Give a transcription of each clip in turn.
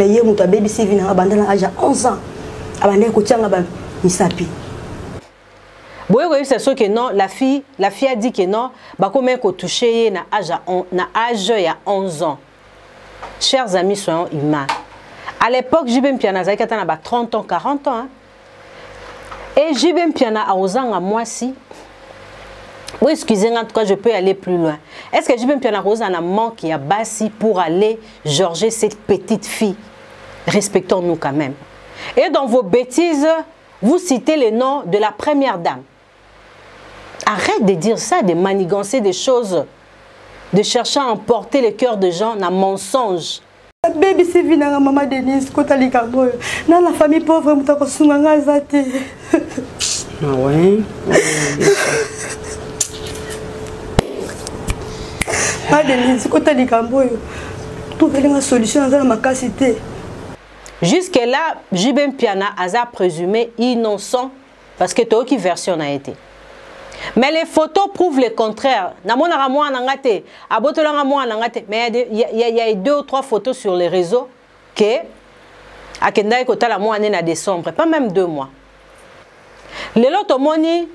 Mais mon baby c'est venu à bandana à 11 ans. Abandé kotianga ba misapi. Boye oui, c'est sûr que non, la fille a dit que non, bah comment qu'on touché na âge il y a 11 ans. Chers amis, soyons humains. À l'époque, JB Mpiana Zaki a 30 ans, 40 ans. Hein? Et JB Mpiana a osé à moi si. Oui, excusez-moi, en tout cas, je peux aller plus loin. Est-ce que JB Mpiana Rosa a manqué à Bassi pour aller georger cette petite fille? Respectons-nous quand même. Et dans vos bêtises, vous citez les noms de la première dame. Arrête de dire ça, de manigancer des choses, de chercher à emporter le cœur des gens dans mensonge. Baby c'est venu à maman Denise, kota likambo. Dans la famille pauvre, mutako sunganga zate. Ah ouais. Ah Denise, kota likambo. Trouver une solution dans ma casité. Jusque-là, JB Mpiana a présumé innocent parce que toi qui version a été. Mais les photos prouvent le contraire. Mais il y a 2 ou 3 photos sur les réseaux que Akenda Kota la mois en décembre, pas même 2 mois. Les lots moni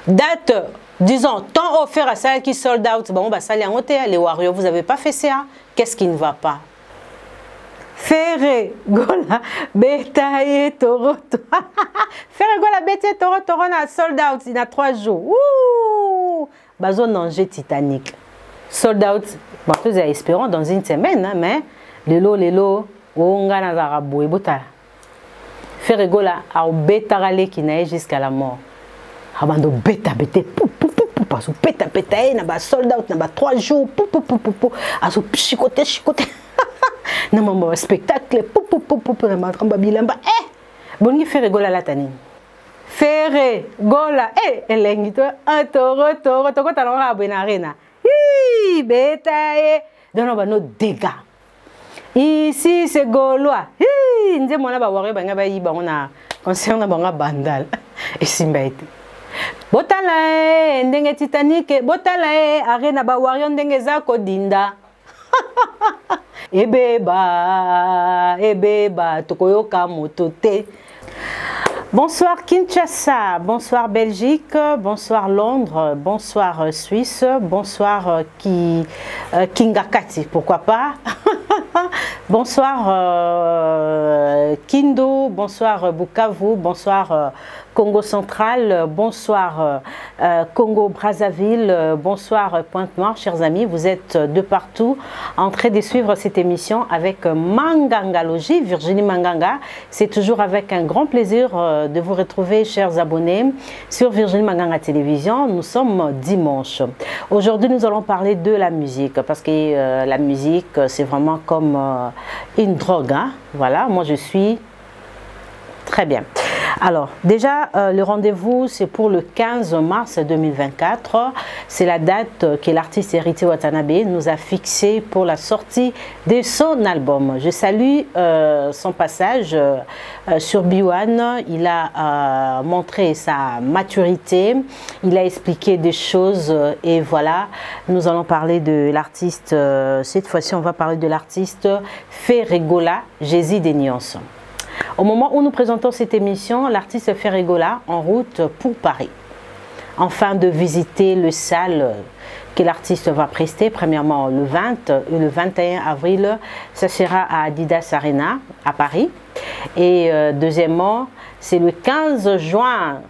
date, disons, temps offert à celle qui sold out. Bon, bah ça les Warriors, vous n'avez pas fait ça. Qu'est-ce qui ne va pas? Ferre gola betaye toro. Ferre gola betaye toro na sold out il y a 3 jours. Ouh! Bazon danger Titanic. Sold out. Bon, nous espérons dans une semaine, hein, mais lelo onga na zarabo ebota. Ferre gola a betarale qui naît jusqu'à la mort. Abando beta parce que beta na ba sold out na ba 3 jours aso chicoté. Non, mon spectacle, bon, fait rigoler la tani. Faire gola, elle est un taureau, talon benarena. Hi, beta, donne nos dégâts. Ici, c'est gaulois. Hi, nous avons la warrior, on a concernant banga bandal. Et simbaïti. Botala, ndenge Titanic, botala, arena ba warrior ndenge zako dinda. Ebeba, tokoyoka motote. Bonsoir Kinshasa, bonsoir Belgique, bonsoir Londres, bonsoir Suisse, bonsoir Kingakati, pourquoi pas. Bonsoir Kindo, bonsoir Bukavu, bonsoir Congo central, bonsoir Congo Brazzaville, bonsoir Pointe-Noire, chers amis, vous êtes de partout en train de suivre cette émission avec Mangangalogie, Virginie Manganga. C'est toujours avec un grand plaisir de vous retrouver, chers abonnés, sur Virginie Manganga Télévision. Nous sommes dimanche. Aujourd'hui, nous allons parler de la musique parce que la musique, c'est vraiment comme une drogue. Hein? Voilà, moi je suis très bien. Alors, déjà, le rendez-vous, c'est pour le 15 mars 2024. C'est la date que l'artiste Héritier Watanabe nous a fixée pour la sortie de son album. Je salue son passage sur B1. Il a montré sa maturité, il a expliqué des choses et voilà, nous allons parler de l'artiste. Cette fois-ci, on va parler de l'artiste Ferregola, Jésus des Nuances. Au moment où nous présentons cette émission, l'artiste Ferregola en route pour Paris. Afin de visiter le salle que l'artiste va prester, premièrement le 20 et le 21 avril, ça sera à Adidas Arena à Paris. Et deuxièmement, c'est le 15 juin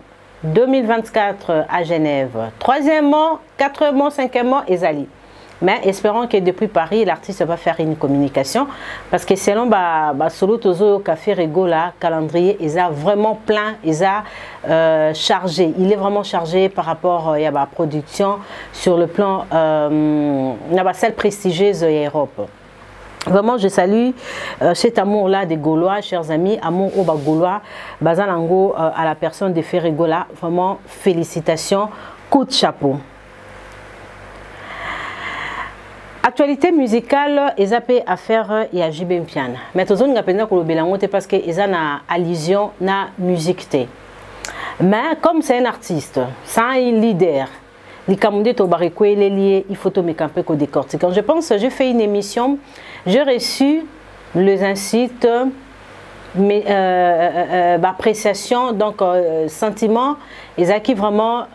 2024 à Genève. Troisièmement, quatrièmement, cinquièmement, Ezali. Mais espérons que depuis Paris, l'artiste va faire une communication parce que selon Solo Tozo Café Regola, calendrier, il a vraiment plein, il a chargé. Il est vraiment chargé par rapport à la production sur le plan de la salle prestigieuse Europe. Vraiment, je salue cet amour-là des Gaulois, chers amis, amour au Gaulois, Bazalango à la personne de Ferregola. Vraiment, félicitations, coup de chapeau. Actualité musicale, ils ont à faire et à JB Mpiana. Mais tous on a parce que ils ont une allusion na musique. Mais comme c'est un artiste, c'est un leader. Il faut tout me camper qu'au décortique. Quand je pense, j'ai fait une émission, j'ai reçu les incites, appréciation, donc sentiment, ils ont vraiment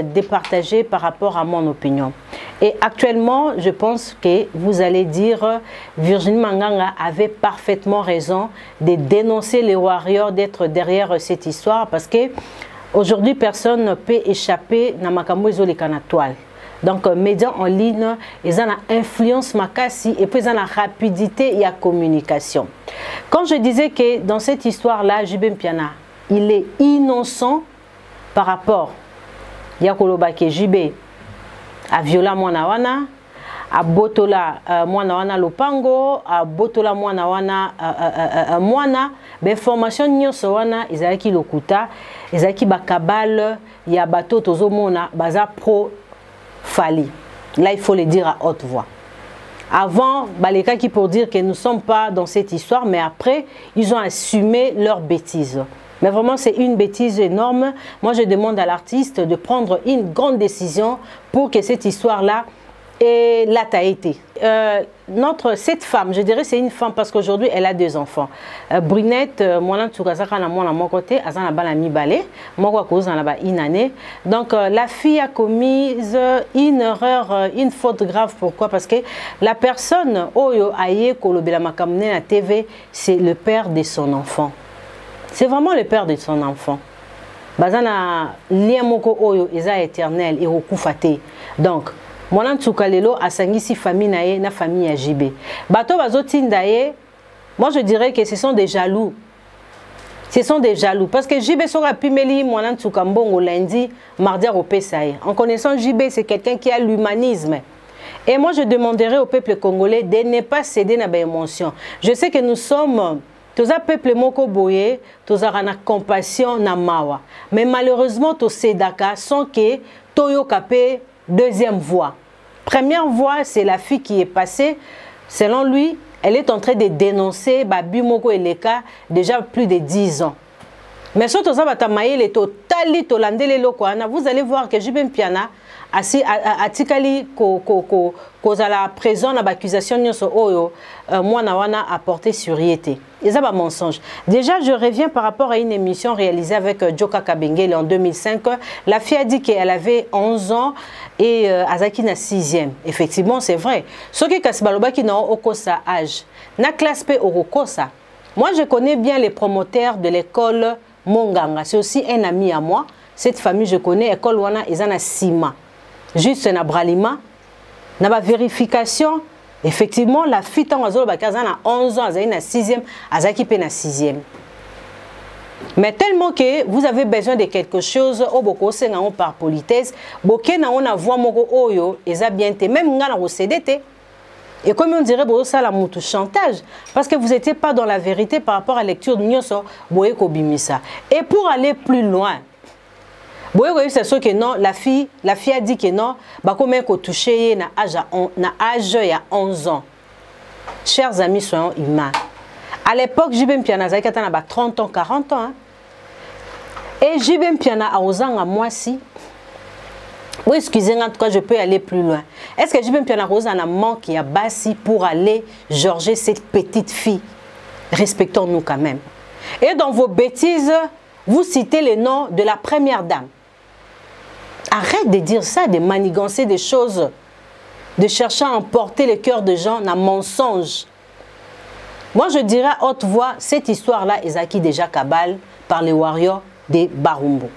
départagé par rapport à mon opinion. Et actuellement, je pense que vous allez dire Virginie Manganga avait parfaitement raison de dénoncer les warriors, d'être derrière cette histoire, parce que aujourd'hui, personne ne peut échapper à Makambo Izolekana toile. Donc, médias en ligne, ils ont une influence makasi et puis ils ont la rapidité et la communication. Quand je disais que dans cette histoire-là, JB Mpiana, il est innocent par rapport à Yakolobake JB, à Viola Mwanawana, à Botola Mwanawana Lopango, à Botola Mwanawana Mwana, mais formation nyonso wana izaki lokuta, izaki bakabal ya bato tozomona baza pro Fali. Là, il faut le dire à haute voix. Avant, les qui pour dire que nous ne sommes pas dans cette histoire, mais après, ils ont assumé leur bêtise. Mais vraiment, c'est une bêtise énorme. Moi, je demande à l'artiste de prendre une grande décision pour que cette histoire-là ait la taïté. Cette femme, je dirais c'est une femme parce qu'aujourd'hui, elle a 2 enfants. Brunette, moi, côté, une année. Donc, la fille a commis une erreur, une faute grave. Pourquoi? Parce que la personne, Oyo Aye Kolobela Makamne à TV, c'est le père de son enfant. C'est vraiment le père de son enfant. Bazana lien moko Oyo eza éternel et okufate. Donc, Mwana Tsukalelo a sangisi famille nae na famille ya JB. Bato bazotinda ye, moi je dirais que ce sont des jaloux. Ce sont des jaloux. Parce que JB sera pimeli Mwana Tsukambongo lundi, mardi au Pesaï. En connaissant JB, c'est quelqu'un qui a l'humanisme. Et moi je demanderais au peuple congolais de ne pas céder à mes émotions. Je sais que nous sommes tous un peuple moko boye, tous na compassion na mawa. Mais malheureusement tous cédaka sans que toyo kapé deuxième voie. Première voie, c'est la fille qui est passée. Selon lui, elle est en train de dénoncer Babi Moko et Leka déjà plus de 10 ans. Mais surtout, vous allez voir que JB Mpiana a tikali la présence à l'accusation a porté sur Yété. Et ça va mensonge. Déjà, je reviens par rapport à une émission réalisée avec Joka Kabengele en 2005. La fille a dit qu'elle avait 11 ans et Azaki n'a 6e. Effectivement, c'est vrai. Ce qui est Kasbaloba qui n'a aucun âge. Na classe P Orokosa. Moi, je connais bien les promoteurs de l'école Monganga. C'est aussi un ami à moi. Cette famille, je connais, école Wana, ils en a Sima. Juste un abralima. N'a pas vérification. Effectivement, la fille, tant a 11 ans, elle a 6e, Azaki pe na 6e. Mais tellement que vous avez besoin de quelque chose, par politesse, on a voix moko oyo, et ça bien été, même ngana recédé. Et comme on dirait, ça la moutou chantage, parce que vous n'étiez pas dans la vérité par rapport à la lecture de Nyoso, boye ko bimisa. Et pour aller plus loin, c'est sûr que non, la fille a dit que non, bah comment qu'on touché na âge il y a 11 ans. Chers amis, soyons humains. À l'époque, JB Mpiana a 30 ans, 40 ans. Hein. Et JB Mpiana a osé à moi si. Oui, excusez-moi, en tout cas, je peux aller plus loin. Est-ce que JB Mpiana a osé un manque qui a bassi pour aller georger cette petite fille? Respectons-nous quand même. Et dans vos bêtises, vous citez les noms de la première dame. Arrête de dire ça, de manigancer des choses, de chercher à emporter le cœur des gens dans mensonge. Moi, je dirais à haute voix, cette histoire-là est acquis déjà cabale par les warriors des Barumbo.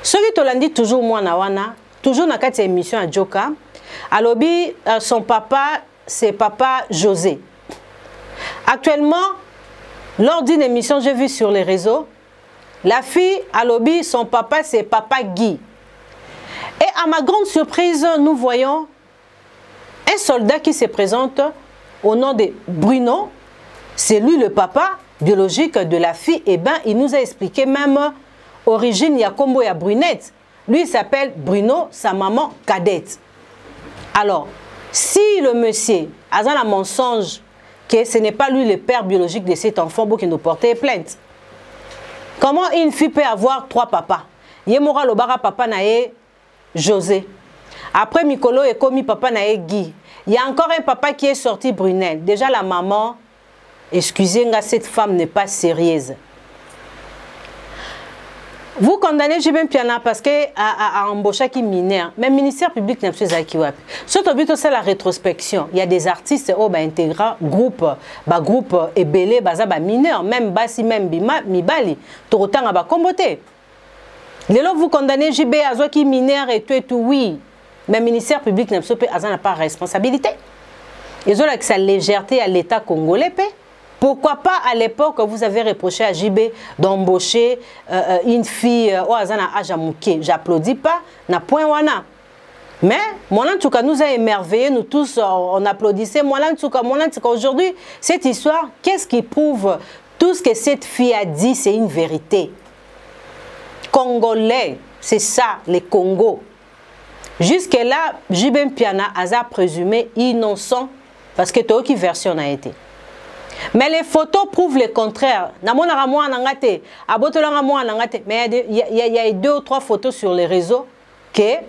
Ce qui te l'a dit toujours, moi, Nawana, toujours dans cette émission à Joka, à lobby, son papa, c'est papa José. Actuellement, lors d'une émission, j'ai vu sur les réseaux, la fille, à lobby, son papa, c'est papa Guy. Et à ma grande surprise, nous voyons un soldat qui se présente au nom de Bruno. C'est lui le papa biologique de la fille. Et bien, il nous a expliqué même origine Yakombo et Brunette. Lui, il s'appelle Bruno, sa maman cadette. Alors, si le monsieur a un mensonge que ce n'est pas lui le père biologique de cet enfant pour qu'il nous porte plainte, comment une fille peut avoir 3 papas? Yemora Lobara papa nae José. Après Mikolo est commis papa nae Guy. Il y a encore un papa qui est sorti Brunel. Déjà la maman excusez-moi, cette femme n'est pas sérieuse. Vous condamnez Jibé Mpiana parce qu'elle a embauché qui mineur. Mais le ministère public n'a pas fait ça. Surtout, c'est la rétrospection. Il y a des artistes qui ont intégré groupe ébélé, mineur, même Bassi, même Mibali. Tout autant à comboter. Vous condamnez Jibé Azo qui mineur et tout, oui. Mais le ministère public n'a pas de responsabilité. Ils ont sa légèreté à l'État congolais. Pourquoi pas à l'époque vous avez reproché à JB d'embaucher une fille au Azana Ajamouké? J'applaudis pas, n'a point wana. Mais moi en tout cas nous a émerveillés, nous tous on applaudissait. Moi en tout cas aujourd'hui cette histoire, qu'est-ce qui prouve tout ce que cette fille a dit, c'est une vérité. Congolais, c'est ça les Congo. Jusque là, JB Mpiana a présumé innocent parce que toi qui version a été. Mais les photos prouvent le contraire. Mais il y a 2 ou 3 photos sur les réseaux que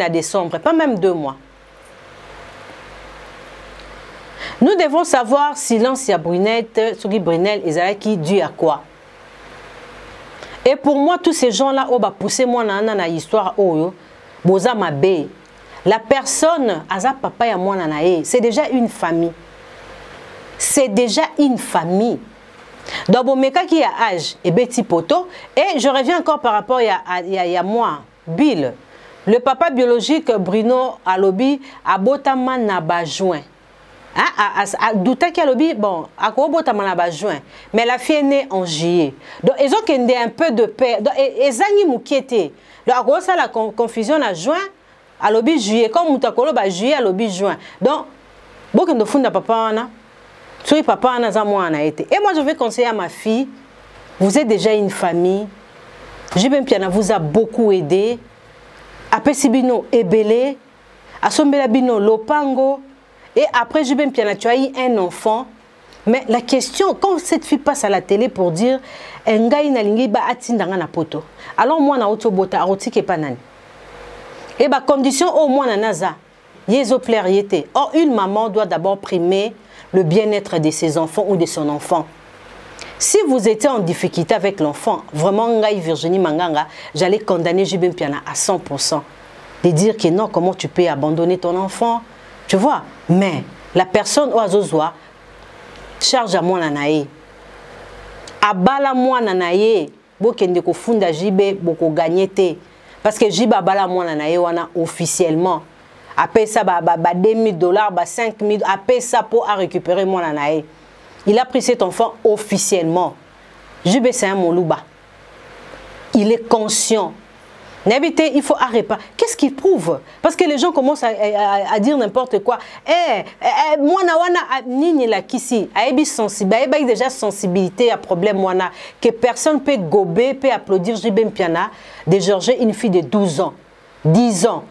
décembre, pas même 2 mois. Nous devons savoir silence à Brunette, Sougui Brunel, qui dû à quoi. Et pour moi, tous ces gens-là, poussé moi dans l'histoire, la personne, papa et moi, c'est déjà une famille. C'est déjà une famille. Donc, bon, meka qui a âge et Betty Poto. Et je reviens encore par rapport à moi, Bill. Le papa biologique Bruno Alobi a botama na bajoin. Douta qui Alobi, bon, a quoi botama na bajoin. Mais la fille est née en juillet. Donc, ils ont qu'un un peu de paix. Donc, ils ont moukiété. Donc, à quoi ça la confusion à juin, Alobi juillet. Comme Moutakolo, juillet, Alobi juin. Donc, beaucoup de funda papa, et moi je vais conseiller à ma fille, vous êtes déjà une famille, JB Mpiana vous a beaucoup aidé, à Pessibino Ebele, à Sombelabino Lopango, et après JB Mpiana tu as eu un enfant, mais la question, quand cette fille passe à la télé pour dire alors moi na autobota arotike panani, et bah condition au moins naza, yezo plaire yete. Or une maman doit d'abord primer le bien-être de ses enfants ou de son enfant. Si vous étiez en difficulté avec l'enfant, vraiment, Virginie Manganga, j'allais condamner JB Mpiana à 100%. De dire que non, comment tu peux abandonner ton enfant? Tu vois? Mais la personne oiseau charge à moi nanaye. Abala moi nanaye. Bokende ko funda JB boko gagner. Parce que JB abala moi nanaye wana officiellement. Après ça, $2 000, $5 000, après ça pour récupérer mon anaï. Il a pris cet enfant officiellement. JB c'est un Moluba. Il est conscient. N'habitez, il faut arrêter. Qu'est-ce qu'il prouve? Parce que les gens commencent à dire n'importe quoi. Moi, ni la kisi, a déjà sensibilité à problème que personne peut gober, peut applaudir JB Mpiana de Georges, une fille de 12 ans, 10 ans.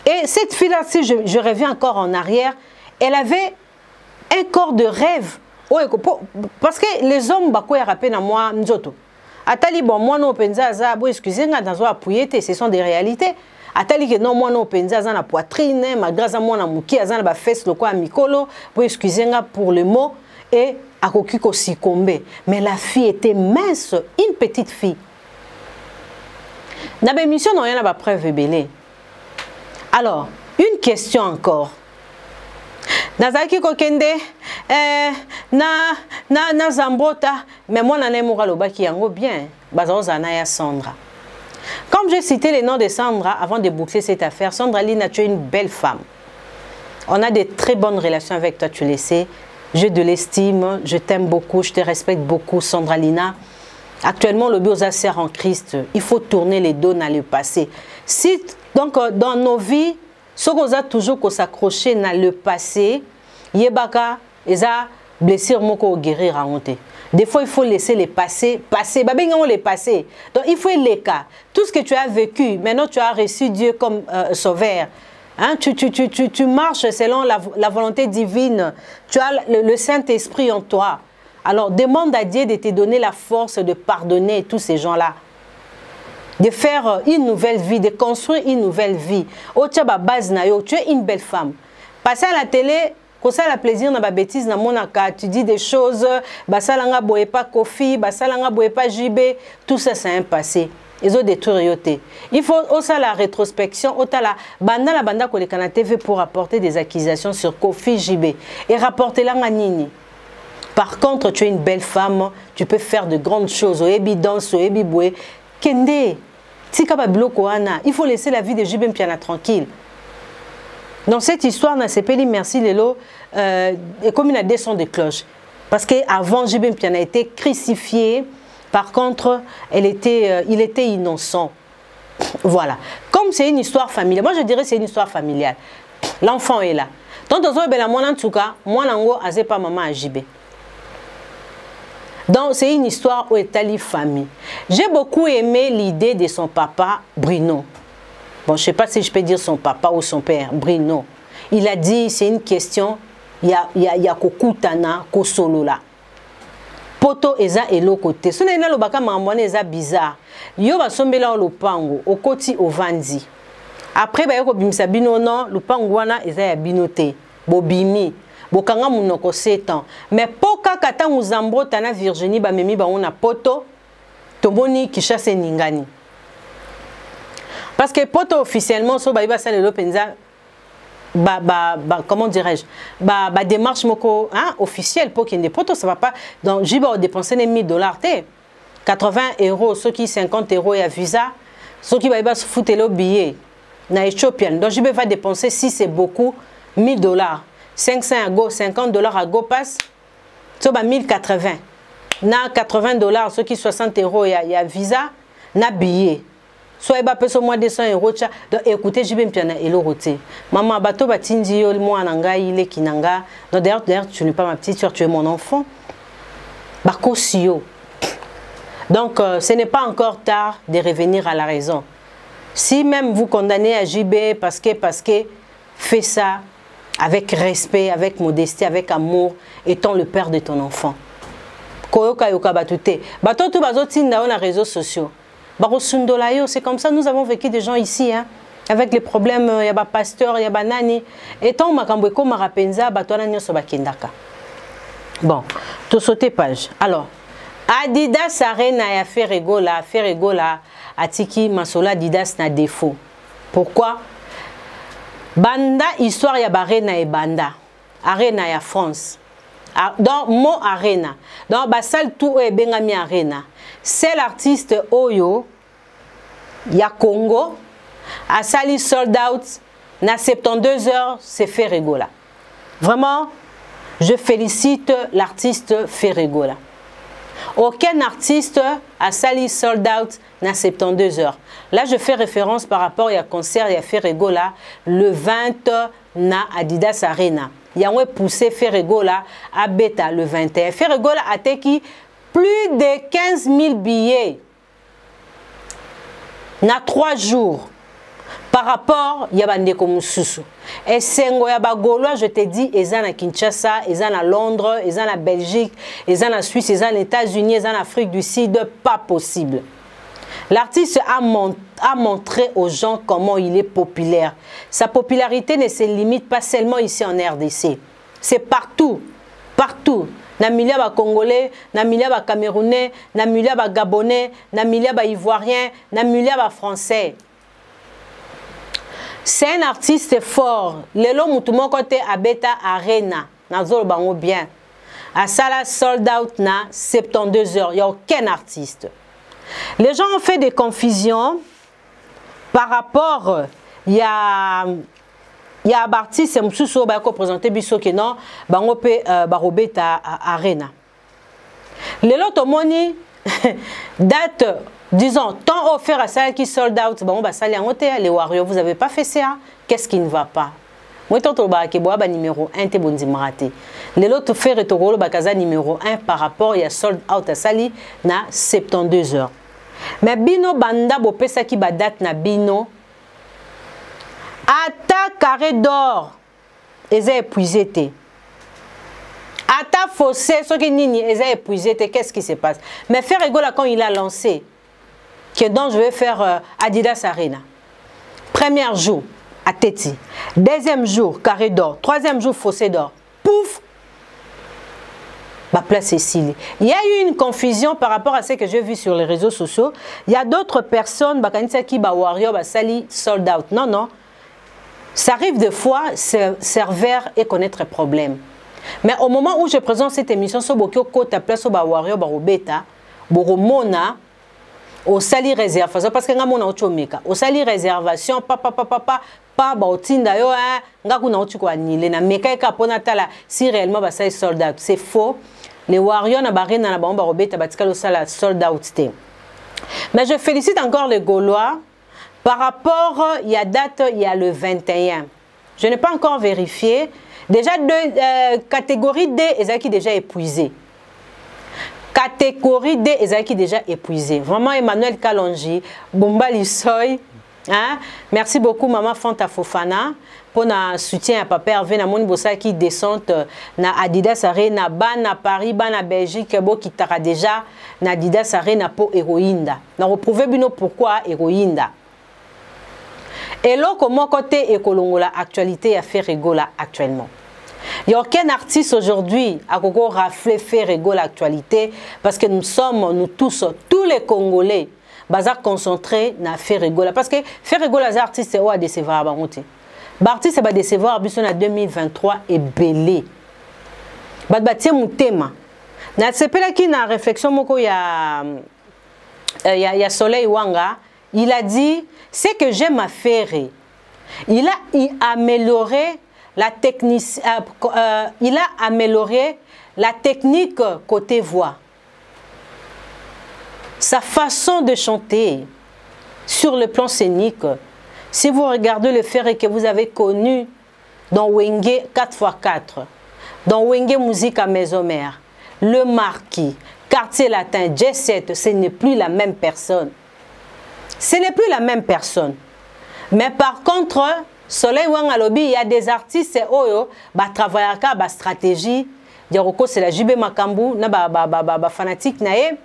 Et cette fille-là, si je reviens encore en arrière, elle avait un corps de rêve. Parce que les hommes, moi, Atali, bon, moi, non, penza, excusez-moi, dans appuyer, ce sont des réalités. Atali, que non, moi, non, penza, la poitrine, ma grâce à moi, na mouki, azan, la fesse, le quoi, mikolo, excusez-moi pour le mot, et à kokiko sikombe. Mais la fille était mince, une petite fille. Dans l'émission, on a pas preuve belé. Alors, une question encore. Nazaki kokende na zambota mais moi nané muraloba qui yango bien bazozana ya Sandra. Comme j'ai cité les noms de Sandra avant de boucler cette affaire, Sandra Lina, tu es une belle femme. On a de très bonnes relations avec toi, tu le sais. J'ai de l'estime, je t'aime beaucoup, je te respecte beaucoup, Sandra Lina. Actuellement, le Biosa sert en Christ. Il faut tourner les dos dans le passé. Si, donc, dans nos vies, ce qu'on a toujours s'accrocher dans le passé, yebaka, eza blessure moko guérir à monter. Des fois, il faut laisser les passés passer. Les passer. Donc, il faut les cas. Tout ce que tu as vécu, maintenant, tu as reçu Dieu comme sauveur. Hein? Tu marches selon la volonté divine. Tu as le Saint-Esprit en toi. Alors, demande à Dieu de te donner la force de pardonner tous ces gens-là. De faire une nouvelle vie, de construire une nouvelle vie. Tu es une belle femme. Passer à la télé, Quand ça la plaisir na ba bêtise na monaka, tu dis des choses, basalanga boye pas Kofi, basalanga boye pas JB, tout ça c'est un passé. Ils ont détruit. Il faut aussi la rétrospection, la banda ko le Canada TV pour apporter des accusations sur Kofi JB et rapporter la nini. Par contre, tu es une belle femme, tu peux faire de grandes choses, oebi danse, oebi boye, kende. Tika ba bloko ana, il faut laisser la vie de JB Mpiana tranquille. Dans cette histoire, na sepeli merci Lelo, et comme il a des sons de cloche. Parce qu'avant, JB Mpiana a été crucifié. Par contre, il était innocent. Voilà. Comme c'est une histoire familiale, moi je dirais que c'est une histoire familiale. L'enfant est là. Donc, en tout cas, moi, je n'ai pas maman à JB. Donc, c'est une histoire où est allée famille. J'ai beaucoup aimé l'idée de son papa, Bruno. Bon, je ne sais pas si je peux dire son papa ou son père, Bruno. Il a dit, c'est une question, il y a kokutana, kosolola. Poto eza elo côté. Ce n'est pas le baka mamone eza bizarre. Yo ba sombela lo pango, au koti au vandi. Après ba yoko bimisa bino non, le pango wana eza ya binote. Bobimi, bokanga munoko 7 ans. Mais poka kata muzambo tana Virginie ba memi ba ona poto, tomoni kishase ningani. Parce que poto officiellement so ba iba sale lo penza comment dirais-je, démarche moko officielle pour qu'il y ait des potos, ça va pas. Donc, j'ai dépensé les $1000, 80 €, ceux qui 50 € et à visa, ceux qui va se foutre le billet, na Éthiopienne. Donc, je vais dépenser, si c'est beaucoup, $1000, 500 à go, 50 $ à go passe, ça va 1080. Na 80 $, ceux qui 60 € et à visa, na billet. Soit il peut moins 200 €. Donc écoutez, je vais me prendre et le roté. Maman, bateau batindi yo moi nanga il est kinanga. Donc d'ailleurs tu n'es pas ma petite soeur, tu es mon enfant. Bakosio. Donc ce n'est pas encore tard de revenir à la raison. Si même vous condamnez à JB parce que fais ça avec respect, avec modestie, avec amour, étant le père de ton enfant. Koyoka yoka batute. Bateau tout bazotinda on a réseaux sociaux. C'est comme ça, nous avons vécu des gens ici, hein, avec les problèmes, il y a des pasteurs, il y a des nani. Et tant que marapenza, bon, tout sauter page. Alors, Adidas Arena a fait rigola, Atiki Masola Adidas na défaut. Pourquoi? Banda, histoire ya Arena et Banda. Arena ya France. Donc, mot Arena. Donc, basal tout est Bengami Arena. C'est l'artiste Oyo, ya Congo, a sali sold out, na 72 heures, c'est Ferregola. Vraiment, je félicite l'artiste Ferregola. Aucun artiste a sali sold out na 72 heures. Là, je fais référence par rapport à concert à Ferregola le 20 na Adidas Arena. Il y a un poussé Ferregola à Beta le 21. Ferregola a teki plus de 15 000 billets na 3 jours par rapport à Yabandeko Moussousou. Et Sengo Yabagolo, je te dis, ils sont à Kinshasa, ils sont à Londres, ils sont à Belgique, ils sont à Suisse, ils sont aux États-Unis, ils sont en Afrique du Sud, pas possible. L'artiste a montré aux gens comment il est populaire. Sa popularité ne se limite pas seulement ici en RDC. C'est partout, partout. Na milieu ba Congolais, na milieu ba Camerounais, na milieu ba Gabonais, na milieu ba Ivoirien, na milieu ba Français. C'est un artiste fort. Lelo mutumo côté Abeta Arena, na zolo bango bien. A sala sold out na 72 heures. Il n'y a aucun artiste. Les gens ont fait des confusions par rapport il y a artiste Msuso ba ko présenter biso que non bango pe barobeta Arena. Lelo tomoni date disons temps offert à celle qui sold out bango ba sali en hôtel les Warriors, vous avez pas fait ça, qu'est-ce qui ne va pas? Moi tonto ba ke boa ba numéro 1 te bondi maraté. Lelo to faire retoro ba kaza numéro 1 par rapport il y a sold out à sali na 72 heures. Mais bino banda bo pesa ki ba date na bino Ata carré d'or, ils ont épuisé. Ata fossé, ceux qui nini, ils ont épuisé. Qu'est-ce qui se passe? Mais Ferregola, quand il a lancé, que donc je vais faire Adidas Arena. Premier jour, à Teti. Deuxième jour, carré d'or. Troisième jour, fossé d'or. pouf, ma place est scellée. Il y a eu une confusion par rapport à ce que j'ai vu sur les réseaux sociaux. Il y a d'autres personnes qui ba warrior ba sali sold out. Non, non. Ça arrive des fois, serveur et connaître problème. Mais au moment où je présente cette émission, sur Bokyo Kota place au ba warrior ba robeta, boromona au sali réservation parce que nga mona ochomeka. Au sali réservation papa pa ba otinda yo nga kuna ochi ko anile na meka ka pona tala si réellement ba sali sold out. C'est faux. Les warriors na barina na ba robeta batika lo sala sold out té. Mais je félicite encore les Gaulois par rapport il y a date il y a le 21. Je n'ai pas encore vérifié. Déjà deux catégorie D ezaki déjà épuisé. Catégorie D ezaki déjà épuisé. Vraiment Emmanuel Kalonji, Bomba Lissoy. Hein? Merci beaucoup Maman Fanta Fofana pour notre soutien à Papa Hervé na moni bossa qui descend na Adidas Arena na Paris na Belgique bo qui tara déjà na Adidas Arena pour héroïnda. Na reprouver bino pourquoi héroïnda. Et là comment côté écolongola actualité à faire rigola actuellement. Il n'y a aucun artiste aujourd'hui à rafler faire rigoler l'actualité parce que nous sommes, nous tous les Congolais, bazar concentrés na faire rigoler. Parce que faire rigoler les artistes, c'est à décevoir. L'artiste, c'est à décevoir en 2023 et belé. Badbatie mon thème. Na sepela qui na réflexion moko ya Soleil Wanga, il a dit c'est que j'aime à faire. Il a amélioré la technique, il a amélioré la technique côté voix. Sa façon de chanter sur le plan scénique. Si vous regardez le ferry que vous avez connu dans Wenge 4x4, dans Wenge Musique à Maison Mère, Le Marquis, Quartier Latin, J7, ce n'est plus la même personne. Ce n'est plus la même personne. Mais par contre, Soleil Wanga Lobby, il y a des artistes oyo ba travailler ka ba stratégie. Yaroko c'est la Jibé Makambu na ba fanatique nae.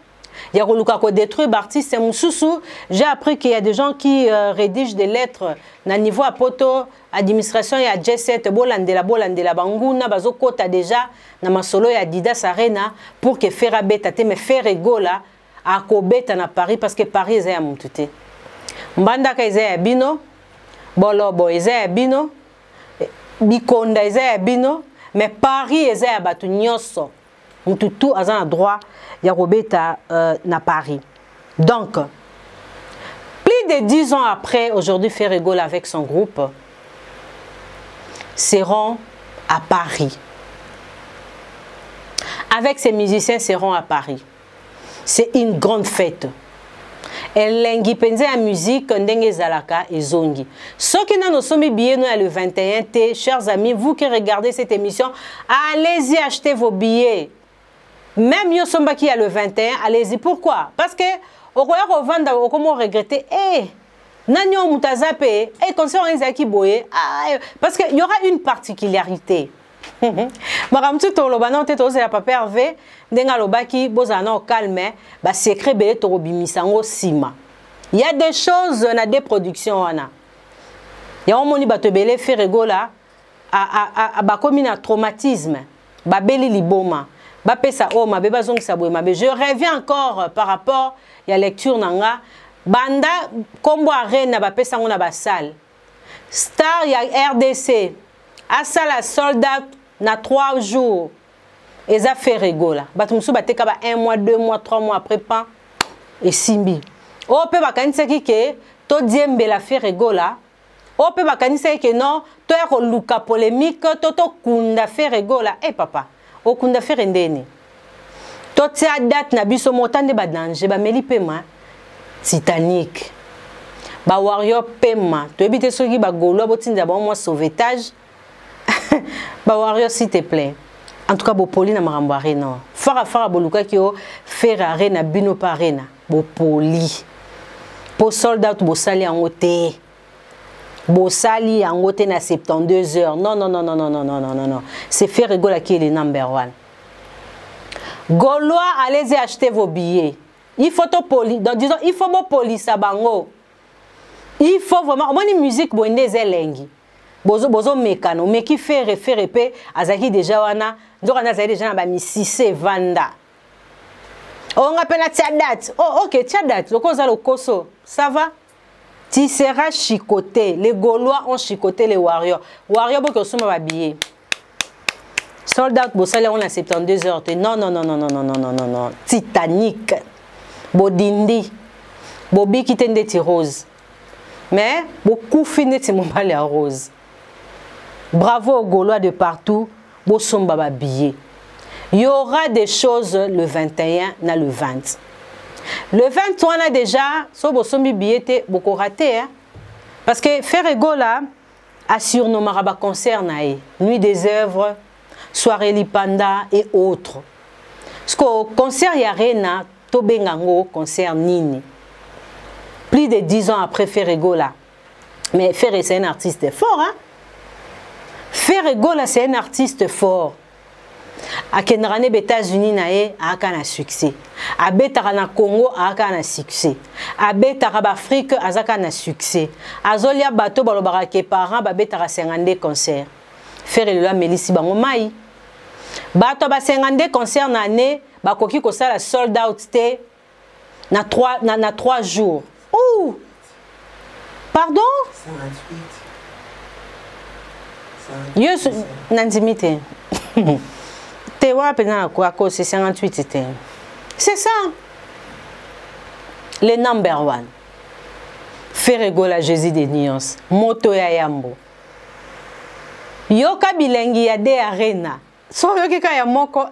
Yaroluka ko détruire artiste mususu. J'ai appris qu'il y a des gens qui rédigent des lettres na niveau à poto administration ya J7 bolandela banguna bazokota déjà na masolo ya Adidas Arena pour que faire beta te me faire rigola a ko beta na Paris parce que Paris est à mututé. Mbanda ka ezaya bino Bolobo ezaya bino, Bikonda ezaya bino, mais Paris ezaya batu nyoso. Mututu azan droit ya robeta na Paris. Donc, plus de 10 ans après, aujourd'hui fait rigole avec son groupe, seront à Paris. Avec ses musiciens seront à Paris. C'est une grande fête. Elengi penze à musique ndenge zalaka et zongi. Ce qui n'a somi billets le 21 T, chers amis, vous qui regardez cette émission, allez-y acheter vos billets. Même Yosomba qui a le 21, allez-y. Pourquoi? Parce que au royaume revendre au comment regretter nanyo mutazape et concernant Isaki Boye parce qu'il y aura une particularité. Maramtu tolobana te toze ya Papa Hervé ndenga lobaki bozana au calme ba secret belé torobimisango sima. Il y a des choses na des productions wana. Ya omoni bato belé fait rigola a ba komi na traumatisme ba beli liboma ba pesa o mabe bazongisa boye mabe. Je reviens encore par rapport ya lecture nanga banda kombo arena ba pesa ngona ba salle star ya RDC asala soldat na 3 jours et ça fait rigola batumsu bateka ba 1 mois 2 mois 3 mois après pas et simbi o pe bakanisa ki ke to diembe la fait rigola o pe bakanisa ki non to ya ko luka polémique to kunda fait rigola papa o kunda fait ndeni to tia date na biso motande ba danger ba meli pema Titanic ba warrior pema to ebite soki ba golo botinda ba moi sauvetage ba warrior s'il te plaît. En tout cas bo poli na marambo arena. Fara boluka ki o faire arena bino pa arena. Bo poli. Po soldat bo sali en oté. Bo sali en oté na 72 heures. Non. C'est faire rigoler qui est le number 1. Gaulois, allez-y acheter vos billets. Il faut to poli. Donc disons il faut mo poli sa bango. Il faut vraiment moi ni musique bo ndeze lengi. bozo mekano mais qui fait référé azaki déjà wana donc on a déjà na ba misise vanda on appelle la date. Oh OK, date. Le cause le koso, ça va? Tu seras chicoté. Les Gaulois ont chicoté les warriors. Warriors beaucoup sont habillés. Soldat bossale on a 72 heures. Non non non non non non non non non non. Titanic. Bodindi. Bobi qui tende ti rose. Mais beaucoup fini ti mon balé rose. Bravo aux Gaulois de partout. Bo sont habillés. Il y aura des choses le 21 na le 20. Le 20 on a déjà so bo sont billet beaucoup raté hein? Parce que Ferregola assure nos maraba concert nae, nuit des œuvres, soirée Lipanda et autres. Parce qu'au concert Yarena, Tobengango concert Nini. Plus de 10 ans après Ferregola. Mais Ferre c'est un artiste fort hein. Ferregola c'est un artiste fort. A Kenrane aux États-Unis nae a un succès. A Betara na Congo a un succès. A Betara Afrique a un succès. A Zolia bato balobara ke parents ba Betara 52 concerts. Faire le Melisi bango mai. Bato ba 52 concerts na année ba koki ko sala sold out té na 3 jours. Ouh. Pardon? 58. Yo nanzimite. C'est 58 c'était. C'est ça. Le number one. Ferregola Jésus des nuances. Moto ya yambo. Yoka bilengi ya de arena. So yoki ka ya moko.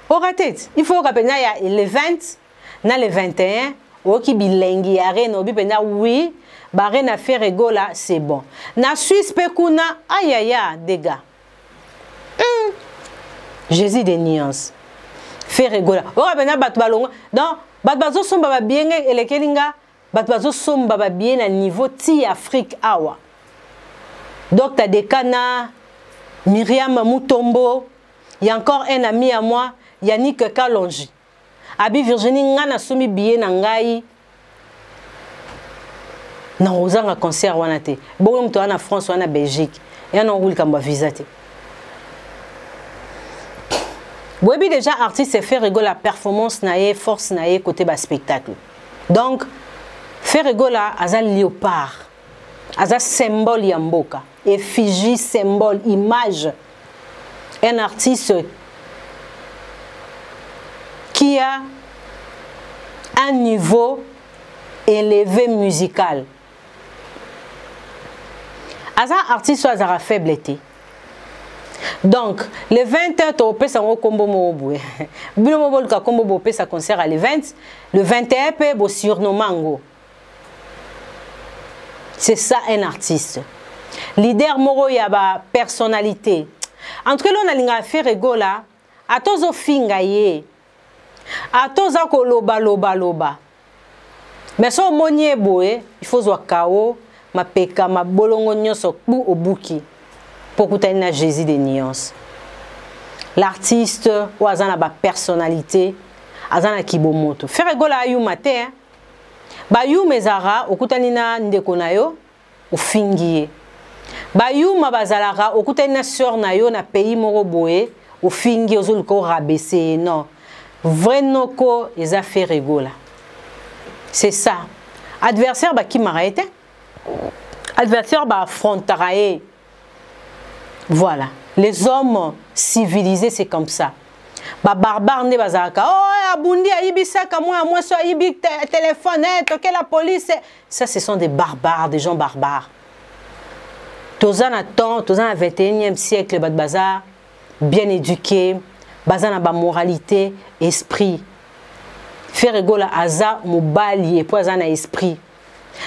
Oratet. Il faut rappeler ya le 20 na le 21. Oki bilengi ya arena obi pena oui. Barena Ferregola c'est bon. Na Suisse pekuna ayaya dégâts. Jésus des nuances. Ferregola. Oh, ben bat balonga. Donc, bat bazo somba bien et les kelinga. Bat bazo somba bien à niveau ti Afrique awa. Donc, t'as des cana, Myriam Moutombo. Il y a encore un ami à moi, Yannick Kalonji. Abi Virginie ngana somi bien nangai. Non, aux un concert wanate. Bon, tu en France ou en Belgique. Et on roule comme visiter. Webi déjà artiste et faire rigoler la performance naie force naie côté bas spectacle. Donc faire rigoler aza léopard, aza symbole yamboka, effigie symbole image. Un artiste qui a un niveau élevé musical. Aza artiste aza faiblité. Donc, le 20, tu peux faire un combo mobile. Tu combo faire concert à le 20. Le 21, tu peux surnommer. C'est ça un artiste. Leader moro y a ba personnalité. Entre nous, on a fait rigola. A tous au fingaye. A tous au loba. Mais si on monnie boé, il faut voir kao, ma peka, ma bolongo nyoso au buki. Pour que Jésus des nuances. L'artiste ou azana ba personnalité azana kibomoto. Ferregola ayu matin. Ba yu mezara okutanina ndeko nayo o fingiye. Ba yu mabazalara okutanina sœur nayo na pays moko boye o fingi ozuluko rabaisser non. Vrai noko eza Ferregola. C'est ça. Adversaire ba ki maraete. Adversaire ba affrontarae. Voilà, les hommes civilisés c'est comme ça. Ba barbare ne bazaka. Oh, abundi aibisaka moi so aibi téléphone, toquer la police. Ça ce sont des barbares, des gens barbares. Tozana temps, tozana 21e siècle bad bazar, bien éduqué, bazana ba moralité, esprit. Ferregola aza mobali et poisana esprit.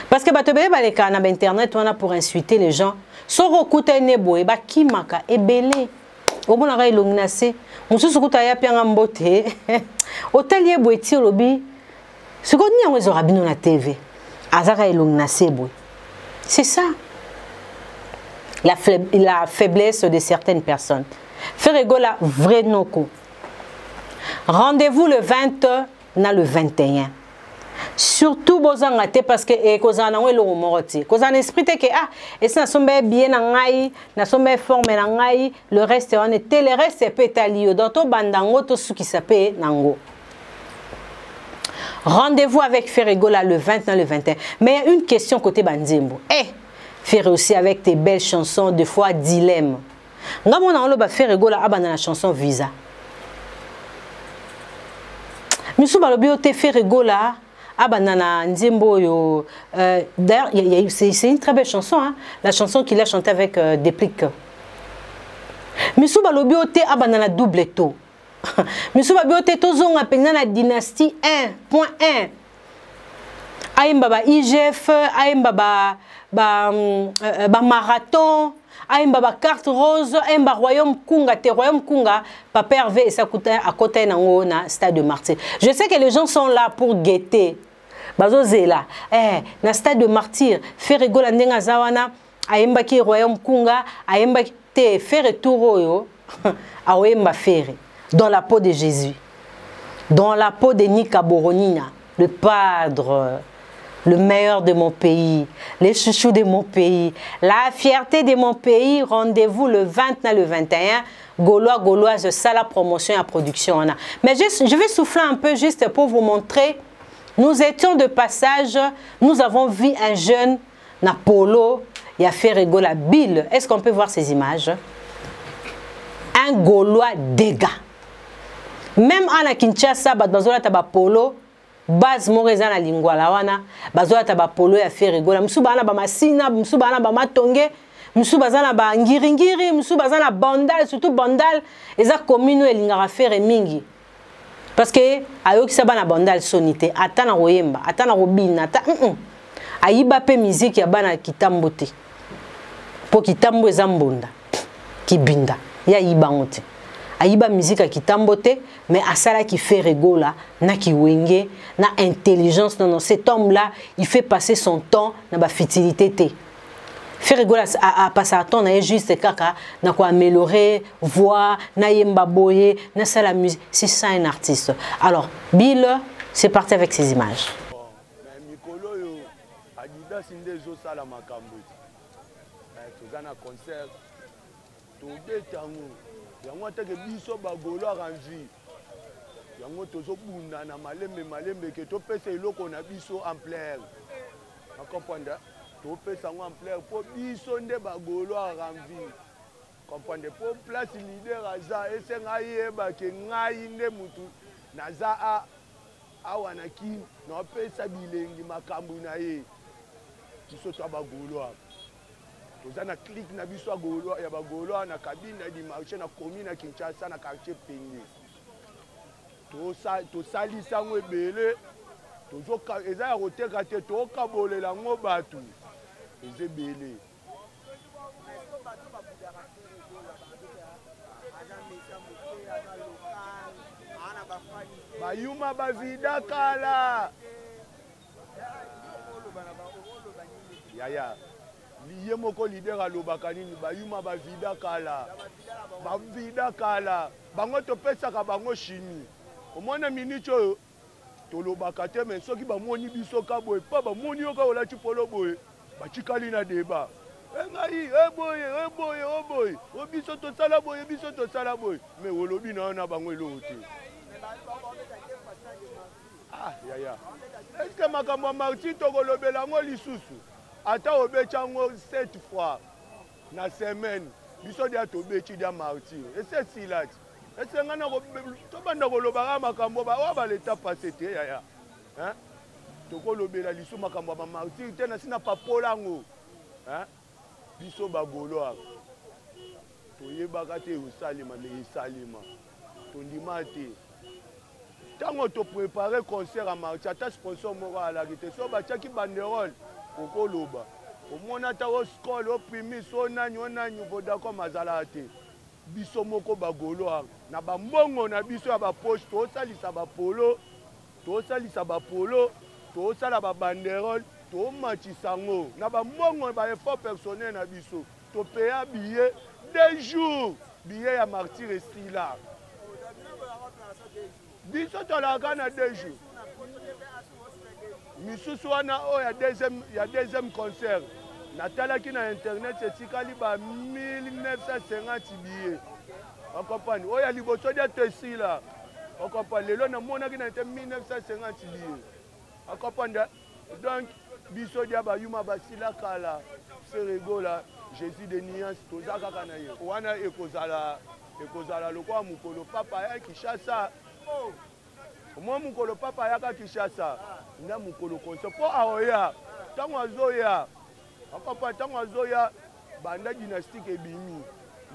Parce que batobé baleka na internet on a pour insulter les gens. Soro kuta nebo eba kimaka ebele. Omona ga ilonginase. Mususu kuta ya pianga mbote. Hotel yebo eti lobi. Siko ni yango ezora bino na TV. Azaka ilonginase boy. C'est ça. La faiblesse de certaines personnes. Ferregola vrai noko. Rendez-vous le 20 na le 21. surtout bozanga te parce que e kozana ngo eloko moko te kozana esprit te que ah et ça sombe bien na ngai na sombe forme na ngai le reste on était le reste peut talio dans to bandango to suki sapé nango. Rendez-vous avec Ferregola le 20 le 21. Mais il y a une question côté Banzembo. Eh, faire aussi avec tes belles chansons, des fois dilemme. Ngamo na olo ba Ferregola abana la chanson Visa. Misu balobi o te Ferregola abana na Nzembo yo. D'ailleurs, c'est une très belle chanson, hein? La chanson qu'il a chantée avec Déplique. Misu balobi o te abana na double to. Monsieur Babiote tozonga penga na dynastie 1.1. Aimba ba IGF, aimba ba marathon, aimba ba carte rose, aimba royaume Kunga, te royaume Kunga, Papa Hervé et sa à côté nango na stade de Martyr. Je sais que les gens sont là pour guetter. Bazozela, na stade de Martyr, Ferregola ndenga zawana, aimba ki royaume Kunga, aimba te faire tour yo, aimba faire. Dans la peau de Jésus, dans la peau de Nika Boronina, le padre, le meilleur de mon pays, les chouchous de mon pays, la fierté de mon pays. Rendez-vous le 20 le 21. Gauloise, ça la promotion et la production. Mais je vais souffler un peu juste pour vous montrer. Nous étions de passage, nous avons vu un jeune Napolo, il a fait Ferregola Bill. Est-ce qu'on peut voir ces images? Un Gaulois dégât. Même à Kinshasa, bazola taba polo, base moreza na lingua la wana, bazola taba polo ya Ferregola. Msuba na ba masina, msuba na ba matonge, msuba na ba ngiringiri, msuba na bandal, surtout bandal, eza commune elingara faire mingi. Parce que ayoki saba na bandal sonité, ata na royemba, ata na robina, ata ayiba pe musique ya bana kitambote. Po kitambo eza mbonda, kibinda, ya yibangote. Aïba musique à Kitambote, mais à ça qui fait Ferregola, na ki wenge, na intelligence, non, cet homme-là, il fait passer son temps dans la futilité. Ferregola a passé à temps, na juste kaka, na quoi améliorer, voix, na yemba boye, na ça la musique. C'est ça un artiste. Alors, Bill, c'est parti avec ces images. Yango teke biso bagolo ranvi yango tozo bunda na malembe ke to pesa eloko na biso ampleur na comprendre to pesa ngo ampleur po biso nde bagolo ranvi comprendre po place leader aza esenga yeba ke ngai nde mutu naza awa na ki na pesa bilengi makambu na ye biso to bagolo Nous avons un clic na biso ya bagolo na cabine di marché na commune na Kinshasa na quartier Penge. To sali sango ebele. Tozo ka eza ya roteka te to kabolela ngo batu. Eze bele. Bayuma bavida kala. Yaya. Liye moko leader alobaka nini bayuma bavida kala bango topesaka bango chimie omona minute oyo tolobaka te mais soki bamoni biso ka boye pa bamoni yo ka olati polo boye batikali na débat ngai eboye biso tosala boye mais olobi na bango eloko te yaya est-ce que makambo Martin tokolobela ngo lisusu ata obechango 7 fois na semaine biso dia tobechi dia Martyr et c'est si là et c'est ngana ko to banda ko lobaka makambo ba wa ba leta passé te yaya hein to ko lobela liso makambo ba Martyr te na sina papolango hein biso ba golo to yebaka te usalima me isalima to ndimate tango to préparer concert à Martyr ata sponsor moko ala kite so ba chaki banderole Kokoloba. Au monata au scroll au primi so nani voda comme azalate. Biso moko bagolo na ba mbongo na biso ya ba poche to salisa ba polo, to sala ba banderole, to machisango. Na ba mbongo ba effort personnel na biso. To payer billet 2 jours. Billet ya Martyr et Sila. Biso to la gana 2 jours. misusu wana oyo ya deuxième concert natalaki na internet etikali ba 1950 billets okompani oyo ya liboso dia tesila okompani lelo namonaki na 1950 billets okompani donc biso dia bayuma basila kala seregola Jésus de Niance toza kaka na ye wana ekozala lokwa mukolo papa ya Kinshasa moi mukolo papa ya Kinshasa na mukolo concert po aoya tango azoya akapa tango azoya banda dynastique ebimi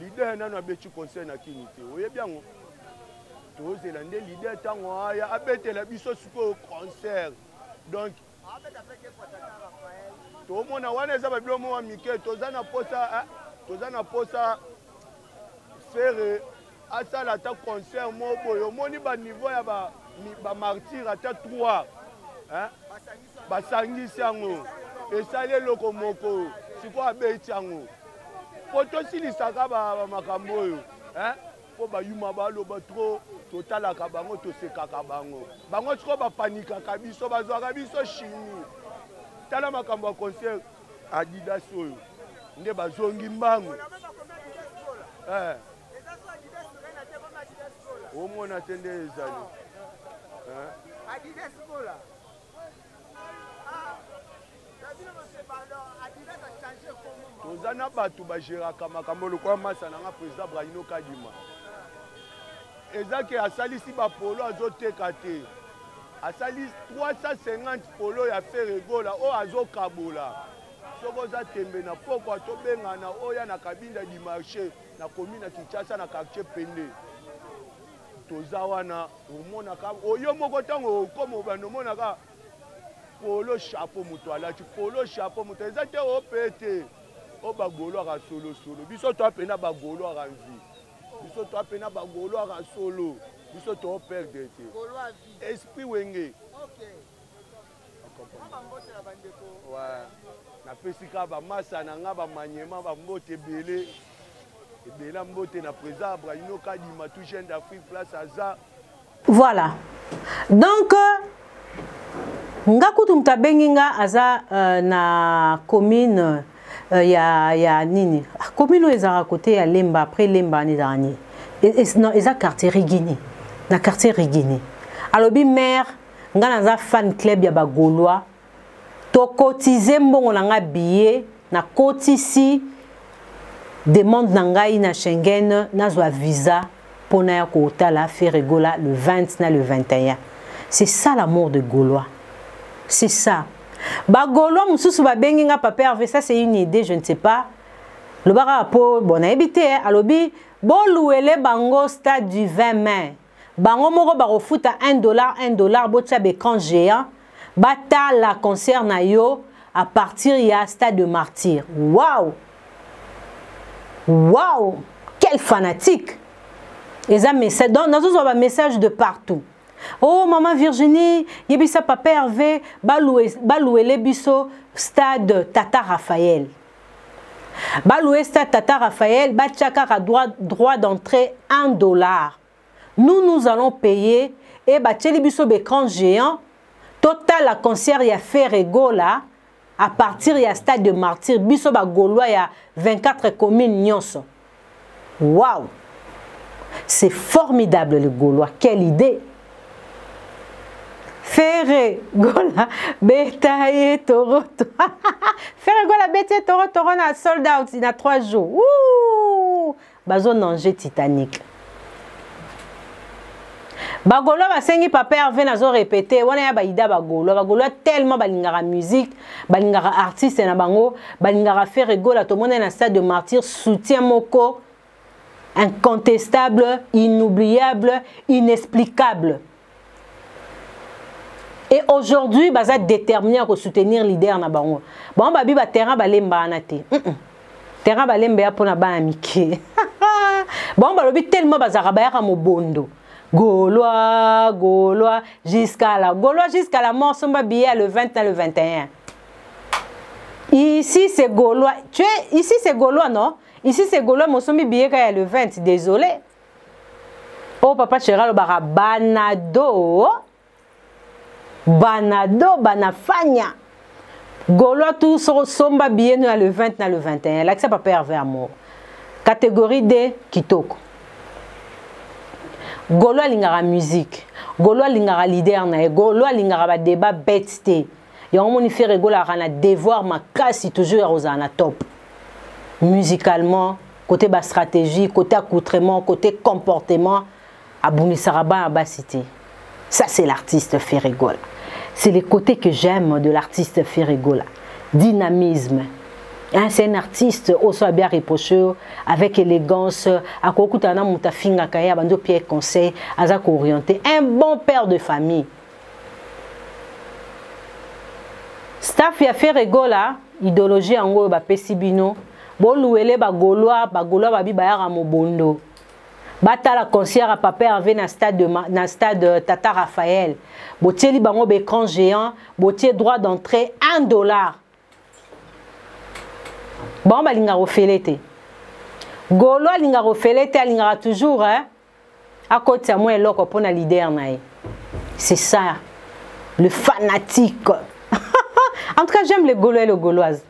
leader nano abeti concert na kinité oyebi yango tozela nde leader tango aya abetela biso siko concert donc tomona wana eza babilomo wa mike toza na posa faire asala ta concert mo boyo omoni ba niveau ya ba martyr ata 3 basangisi yango esali eloko moko siko abeti yango po tosilisaka bamakambo oyo po bayuma baloba tro totalaka bango tosekaka bango siko bapanikaka biso bazwaka biso chimie tala makambo ya concert Adidas oyo nde bazongi mbango omona te nde ezali toza na bato bagéraka makambo lokola masa nanga président Brahino Kadima ezaki asalisi bapolo azoteka te asali 350 polo ya feregola oyo azokabola soko oza tembe na pokwa tobengana oya na kabinda du marché na commune ya Kinshasa na quartier Pende toza wana omonaka oyo moko ntango okoma obanda omonaka polo chapeau moto alati polo chapeau moto eza te ope te o bagolwaka solosolo biso to apena bagolwaka nvi biso to apena bagolwaka solo biso to perdre te esprit wenge ouais na pesika ba masa na nga ba manyema ba mbote belé ebela mbote na président Brahino Kadima tout jeune d'Afrique place aza. Voilà donc nga kutu mtabenginga aza na commune ya nini commune ezara côté ya Lemba après Lemba ni dernier non eza quartier Rigini na quartier Rigini alobi maire nga naza fan club ya bagolwa to cotiser mbongo na nga billet na kotisi demande na ngai na Schengen nazwa visa pona ya kotala feregola le 20 na le 21. C'est ça l'amour de Gaulois. C'est ça. Ba Gaulois mususu ba benginga papa Hervé, ça c'est une idée, je ne sais pas. Le bara po bon habité alobi bo louele bango stade du 20 mai. Bango moko ba refuta $1 bo tcha écran géant. Bata la concert na yo à partir ya stade de Martyr. Waouh. Waouh, quel fanatique! Et ça message donc nous avons un message de partout. Oh maman Virginie, yebisa papa Hervé, baloué les biso stade Tata Raphaël. Baloué stade Tata Raphaël, bachaka droit d'entrée $1. Nous allons payer et bacheli biso écran géant. Total la concert ya Feregola à partir du stade de Martyr, biso ba Gaulois il y a 24 communes nyonso. Waouh! C'est formidable le Gaulois, quelle idée! Feregola betaye toro. Feregola betaye toro na sold out il y a 3 jours. Ouh! Bazo nanger Titanic. Bagolo basengi papa Hervé nazo répéter wana ya baida bagolo tellement balingara musique balingara artiste na bango balingara Feregola to mona na stade de Martyr soutien moko incontestable, inoubliable, inexplicable. Et aujourd'hui baza déterminé à soutenir leader na bango. Bon babi ba terrain balemba na te. Terrain balemba ya pona ba amike. Bon balobi tellement bazara ba ya mobondo. Gaulois jusqu'à la mort, son billet le 20 et le 21. Ici c'est Gaulois. Ici c'est Gaulois, non? Ici c'est Gaulois, mon sommet billet quand le 20. Désolé. Oh papa Chéral Bara Banado. banado banafanya Gaulois tous somba bien le 20 na le 21 là que ça papa Hervé Amour catégorie D kitoko Gaulois lingara musique Gaulois lingara leader na Gaulois lingara ba débat bête ya on moni faire Gaulois na devoir ma casse toujours aux na top musicalement côté bas stratégie côté accoutrement côté comportement Abouni Saraba à Cité. Ça c'est l'artiste Ferregola. C'est le côté que j'aime de l'artiste Ferregola. Dynamisme. Hein, c'est un artiste aussi bien reproché avec élégance. À Kokutana Moutafinga Kaya Bando Pierre Conseil, Azako orienté. Un bon père de famille. Staff ya Ferregola, idéologie en gros ba Pesibino. Bolouele ba Gaulois ba Bayara Mobondo. Batala concert à papa Hervé na stade Tata Raphaël. Botier li bango écran géant, botier droit d'entrée $1. Bon ba linga rofelete. Gaulois linga rofelete linga toujours hein. À côté à moi eloko pona leader na. C'est ça. Le fanatique. En tout cas, j'aime les Gaulois et les Gauloises.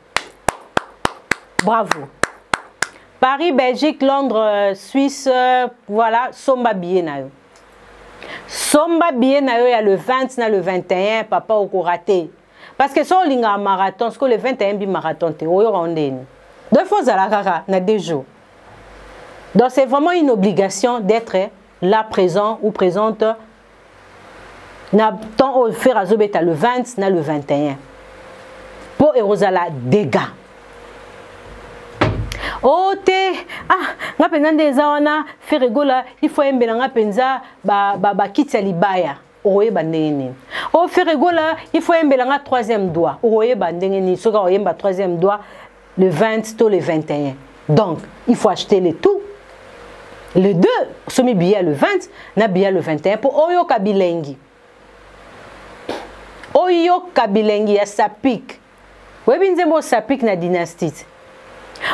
Bravo. Paris, Belgique, Londres, Suisse, voilà, Somba billet na yo. Somba billet na yo, il y a le 20, na le 21, papa au raté. Parce que si on a un marathon, parce que le 21 bi marathon, te oyo rondeni. Deux fois à la kaka, na 2 jours. Donc c'est vraiment une obligation d'être là présent ou présente. Na temps au faire à Zobeta le 20, na le 21. Pour Erosala dégâts. Oh te nga penza ndeza wana Ferregola il faut embela nga penza ba kitsa libaya oyeba ndenge nini. Oh Ferregola il faut embela nga 3e doigt oyeba ndenge nini soka oyemba 3e doigt le 20 to le 21. Donc il faut acheter les tout. Le 2 somi billet le 20 na billet le 21 pour oyo kabilengi. Oyo kabilengi ya sapik. Webi nzembo sapik na dynastie.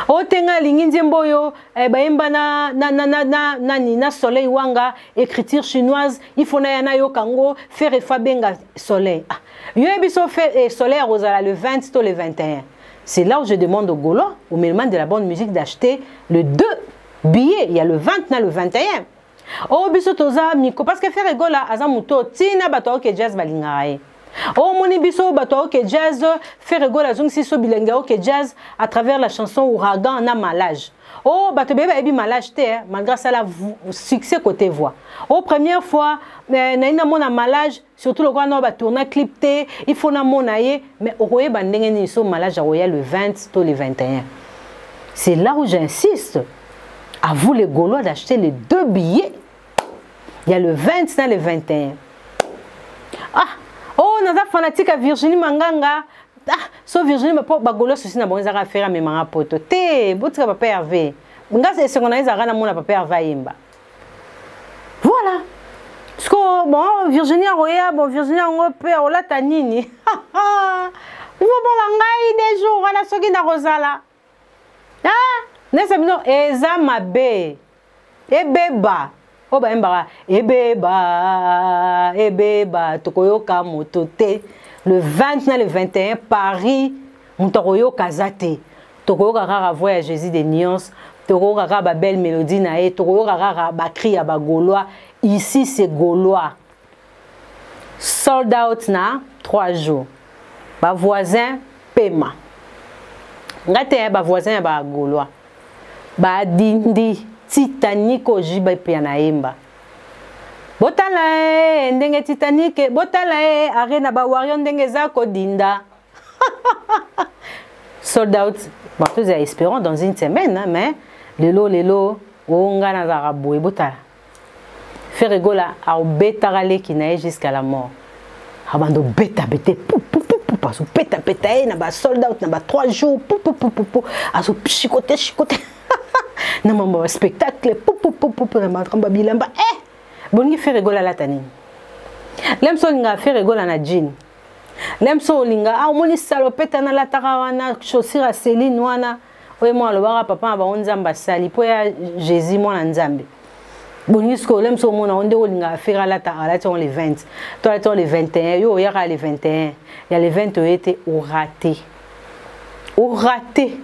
Otenga lingi mboyo baimba na soleil wanga écriture chinoise il faut na yana yo kango faire fabenga soleil yo biso fait soleil rosala le 20 to le 21. C'est là où je demande aux Gaulois au milieu de la bonne musique d'acheter le 2 billets, il y a le 20 na le 21. Oh biso toza miko parce que faire Gola azamuto tina bato ke jazz balingaye. Oh moni biso bato ke jazz faire Gola zung si so bilenga ke jazz à travers la chanson Ouragan na malage. Oh bato beba ebi malage te malgré ça la succès côté voix. Oh première fois na ina mona malage surtout le grand ba tourner clip te il faut na monaye mais okoye bandenge ni so malage royal le 20 to le 21. C'est là où j'insiste à vous les Gaulois d'acheter les 2 billets. Il y a le 20 et le 21. Ah, oh, on a fanatique à Virginie Manganga. Ah, so Virginie, ma pauvre Gaulois, ceci n'a pas à faire à mes marins potes. Té, votre papa Hervé. Nga c'est ce qu'on a dit à mon papa Hervé. Voilà. Parce que bon, Virginie Roya, bon, Virginie Ngope, on l'a tanini. Il faut bon la des jours, on a ce qui n'a rosala. Ah, Nesabino, Eza Mabe, Ebeba, Oba Mbara, Ebeba, Tokoyoka Motote, le 20 et le 21, Paris, Montoroyo Kazate, Tokoyoka Rara voix à Jésus des nuances, Tokoyoka Rara belle mélodie nae, Tokoyoka Rara bakri à Gaulois, ici c'est Gaulois. Sold out na 3 jours. Ba voisin, Pema. Ngate ba voisin ba Gaulois. Ba dindi Titanic ojiba piana emba. Botala ndenge Titanic, botala arena ba warion ndenge zako dinda. Sold out. Bon, tous espérons dans une semaine, hein, mais lelo onga na zaraboué botala. Faire Gola a betarale qui nae jusqu'à la mort. Abando beta pou parce que peta na ba sold out na ba 3 jours pou aso chicoté na mamba spectacle pou na matramba bilamba bongi faire Gola la tani lemso linga faire Gola na jean lemso linga moni salopeta na la tarawana chaussure à Céline wana oye moi lo bara papa ba onzamba sali po ya Jésus moi na nzambe Bonisco, l'aime sur mon onde, on a fait à la les 20. Toi, les 21. Yo, il y a les 21. Il y a les 20 étaient au raté. Au raté.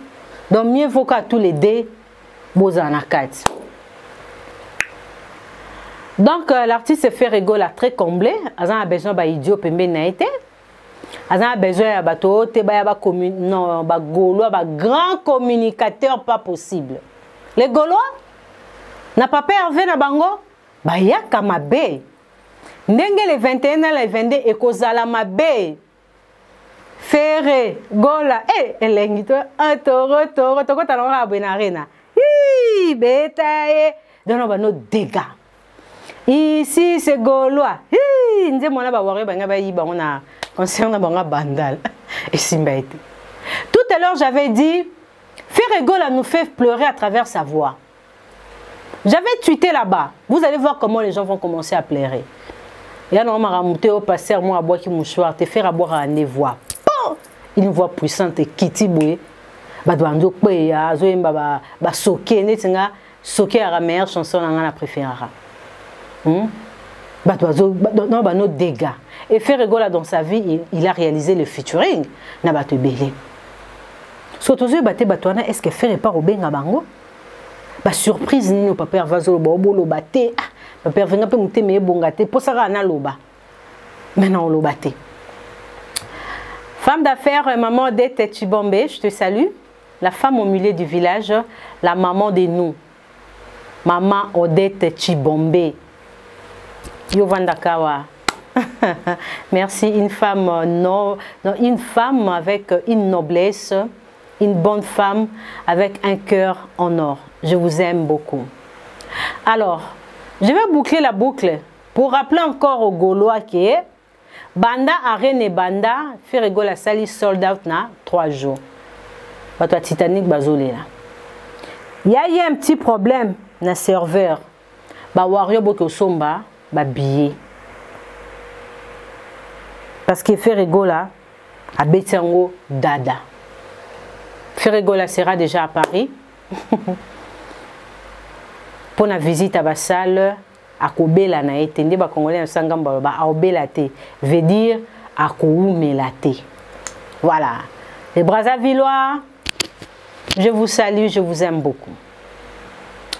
Donc, mieux vaut qu'à tous les deux, vous en avez 4. Donc, l'artiste Ferrego l'a très comblé. Il a besoin d'idiot pembe naïté. Il a besoin de bateau, non, Gaulois, grand communicateur pas possible. Les Gaulois n'a pas perdu na bango, ya kamabe. Ndenge les 21 les 22 et kozala mabe. Ferre, gola, elengito, un toro, toko talonga benarena. Hi, betaye, donne ba no dégâts. Ici c'est Gaulois. Hi, nze mona ba wari banga ba yi bango na concernant banga bandal. Et simbaité. Tout à l'heure j'avais dit Ferregola nous fait pleurer à travers sa voix. J'avais tweeté là-bas. Vous allez voir comment les gens vont commencer à pleurer. Il y a normalement ramouté au passer moi à boire qui mouchoir te faire à boire à une voix. Une voix puissante et qui boué. Badouando peya zo imba ba soké netinga soké à la meilleure chanson na la préférée. Badouazo non ba no dégâts. Et Ferregola dans sa vie il a réalisé le featuring na bato belé. Surtout baté batouana est-ce que Ferre pas au benga bango? Ba surprise ni no papa vazo bolo baté papa venga pe muté me bongaté pour ça na loba. Maintenant lo baté. Femme d'affaires, maman Odette Chibombe, je te salue. La femme au milieu du village, la maman de nous. Maman Odette Chibombe. Yovandakawa. Merci, une femme non, une femme avec une noblesse, une bonne femme avec un cœur en or. Je vous aime beaucoup. Alors, je vais boucler la boucle pour rappeler encore aux Gaulois qui est Banda Arène Banda Ferregola sali sold out na 3 jours. Bato Titanic bazolé là. Il y a eu un petit problème na serveur. Ba wario boko somba ba billet. Parce que Ferregola a betango dada. Ferregola sera déjà à Paris. Pour la visite à la salle akobela na ete nde ba congolais na sangamba ba aobela te veut dire akoumela te. Voilà. Les Brazzavillois, je vous salue, je vous aime beaucoup.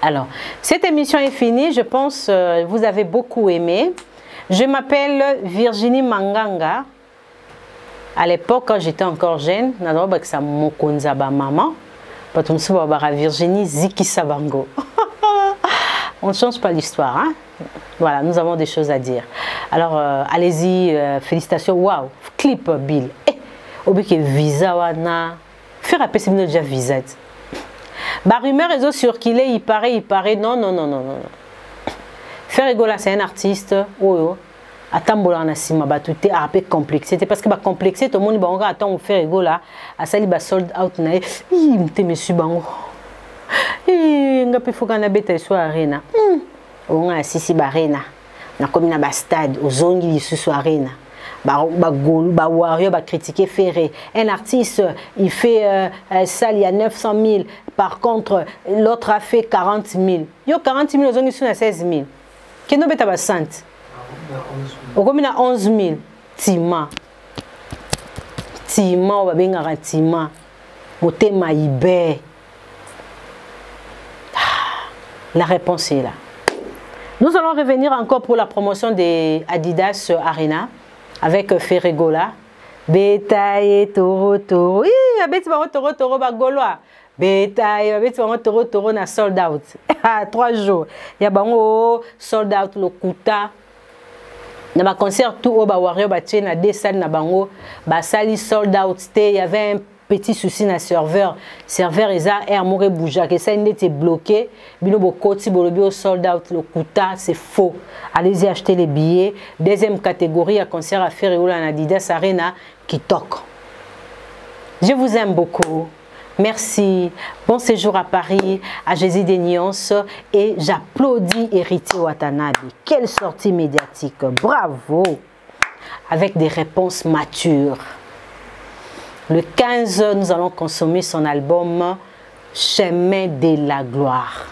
Alors, cette émission est finie, je pense vous avez beaucoup aimé. Je m'appelle Virginie Manganga. À l'époque quand j'étais encore jeune, na ba que ça mokonza ba maman, pas tout ça ba Virginie Ziki Sabango. On ne change pas l'histoire, hein? Voilà, nous avons des choses à dire. Alors, allez-y, félicitations. Waouh, clip Bill. Au but que visa wana, faire appeler c'est déjà visa. Bah rumeur réseau circulé, il paraît. Non. Ferregola c'est un artiste. Oh, atambola na sima batute a peu complexé. C'est parce que ba complexé tout le monde ba attend Ferregola a sali ba sold out na. Ih, mte monsieur bango. Ngapi foka na beta so arena. On sisi barena. Na comme na ba stade ozongi lisusu arena. Ba wario ba critiquer Ferré. Un artiste il fait ça il y a 900 000. Par contre l'autre a fait 40 000. Yo 40 000 ozongi sur na 16 000. Keno beta ba sante. Au comme na 11 000. Tima ba benga tima. Motema ibe. La réponse est là. Nous allons revenir encore pour la promotion des Adidas Arena avec Ferregola. Betaye toro toro. Beti bango toro ba Gaulois. Betaye beti bango toro na sold out. 3 jours. Ya bango sold out le kuta. Na ba concert tout au ba wario ba na 2 salles na bango ba sali sold out. Il y avait un petit souci na serveur eza air mourir bouger que ça n'était bloqué bino bokoti bolobio sold out le kuta c'est faux. Allez-y acheter les billets. Deuxième catégorie à concert à Ferregola na Adidas Arena qui toque. Je vous aime beaucoup. Merci. Bon séjour à Paris, à Jésus des Nuances et j'applaudis Héritier Watanabe. Quelle sortie médiatique. Bravo. Avec des réponses matures. Le 15, nous allons consommer son album Chemin de la gloire.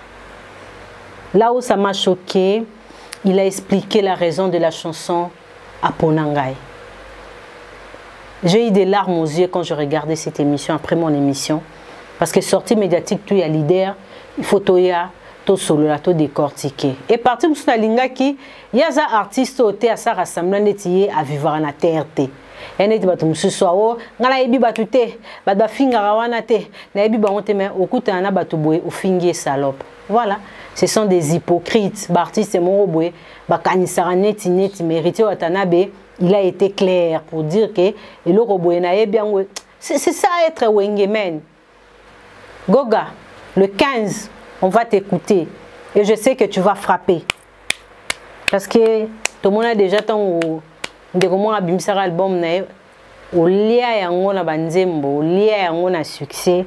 Là où ça m'a choqué, il a expliqué la raison de la chanson Aponangai. J'ai eu des larmes aux yeux quand je regardais cette émission, après mon émission. Parce que sortie médiatique, tu es leader, il faut toya, to solo la to décortiquer. Et parti pour la linga qui, il y a des artistes au thé à sa rassemblement à vivre en terre. Et ne batu mususu awo ngala ebi batu te batu finga rawana te na ebi ba onte mais okuta na batu boye ofingi salope. Voilà, ce sont des hypocrites. Bartiste mon boye ba kanisara neti mérité watanabe, il a été clair pour dire que le roboye na ebi yango c'est ça être wengemen. Goga, le 15, on va t'écouter et je sais que tu vas frapper. Parce que tout le monde a déjà ton ndeko abimisaka album na o lia yango na banzembo, o lia yango na succès.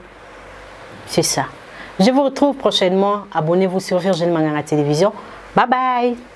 C'est ça. Je vous retrouve prochainement. Abonnez-vous sur Virginie Manganga Télévision. Bye bye.